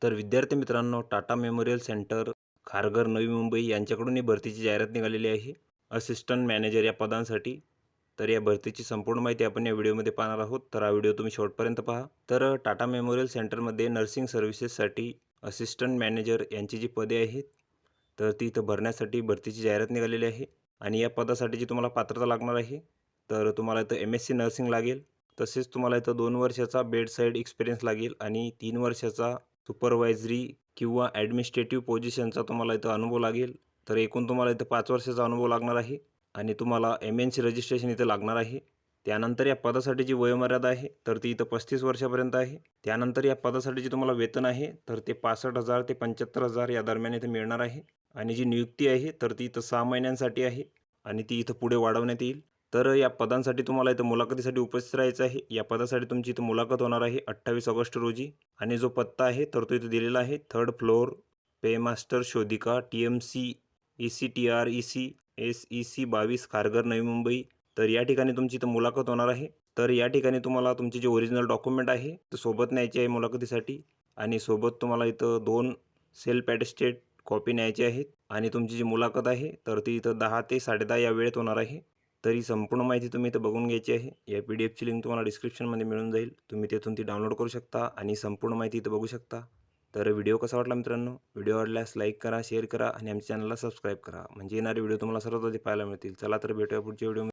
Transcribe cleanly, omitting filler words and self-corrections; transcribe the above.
तर विद्यार्थी मित्रांनो, टाटा मेमोरियल सेंटर, खारघर, नवी मुंबई यांच्याकडून ही भरतीची जाहिरात निघालेली आहे असिस्टंट मॅनेजर या पदांसाठी. तर या भरतीची संपूर्ण माहिती आपण या व्हिडिओमध्ये पाहणार आहोत. तर हा व्हिडिओ तुम्ही शेवटपर्यंत पहा. तर टाटा मेमोरियल सेंटरमध्ये नर्सिंग सर्व्हिसेससाठी असिस्टंट मॅनेजर यांची जी पदे आहेत, तर ती इथं भरण्यासाठी भरतीची जाहिरात निघालेली आहे. आणि या पदासाठी तुम्हाला पात्रता लागणार आहे. तर तुम्हाला इथं MSc नर्सिंग लागेल. तसेच तुम्हाला इथं 2 वर्षाचा बेड साईड एक्सपिरियन्स लागेल आणि 3 वर्षाचा सुपरवायझरी किंवा ॲडमिनिस्ट्रेटिव्ह पोझिशनचा तुम्हाला इथं अनुभव लागेल. तर एकूण तुम्हाला इथं 5 वर्षाचा अनुभव लागणार आहे आणि तुम्हाला MNC रजिस्ट्रेशन इथं लागणार आहे. त्यानंतर या पदासाठी जी वयोमर्यादा आहे, तर ती इथं 35 वर्षापर्यंत आहे. त्यानंतर या पदासाठी जे तुम्हाला वेतन आहे, तर ते 65,000 ते 75,000 या दरम्यान इथं मिळणार आहे. आणि जी नियुक्ती आहे, तर ती इथं 6 महिन्यांसाठी आहे आणि ती इथं पुढे वाढवण्यात येईल. तर या पदांसाठी तुम्हाला इथं मुलाखतीसाठी उपस्थित राहायचं आहे. या पदासाठी तुमची इथं मुलाखत होणार आहे 28 ऑगस्ट रोजी. आणि जो पत्ता आहे, तर तो इथे दिलेला आहे. 3rd फ्लोअर, पेमास्टर शोधिका, TMC ECTR EC SEC 22, Kharghar, Navi Mumbai. तर या ठिकाणी तुमची इथं मुलाखत होणार आहे. तर या ठिकाणी तुम्हाला तुमचे जे ओरिजिनल डॉक्युमेंट आहे, ते सोबत न्यायचे आहे मुलाखतीसाठी. आणि सोबत तुम्हाला इथं 2 सेल्फ ॲटेस्टेड कॉपी न्यायची आहेत. आणि तुमची जी मुलाखत आहे, तर ती इथं 10 ते 10:30 या वेळेत होणार आहे. तर ही संपूर्ण माहिती तुम्ही इथं बघून घ्यायची आहे. या PDFची लिंक तुम्हाला डिस्क्रिप्शनमध्ये मिळून जाईल. तुम्ही तिथून ती डाउनलोड करू शकता आणि संपूर्ण माहिती इथं बघू शकता. तर व्हिडिओ कसा वाटला मित्रांनो? व्हिडिओ आवडल्यास लाईक करा, शेअर करा आणि आमच्या चॅनलला सबस्क्राईब करा. म्हणजे येणारे व्हिडिओ तुम्हाला सर्वात आधी पाहायला मिळतील. चला तर भेटूया पुढच्या व्हिडिओमध्ये.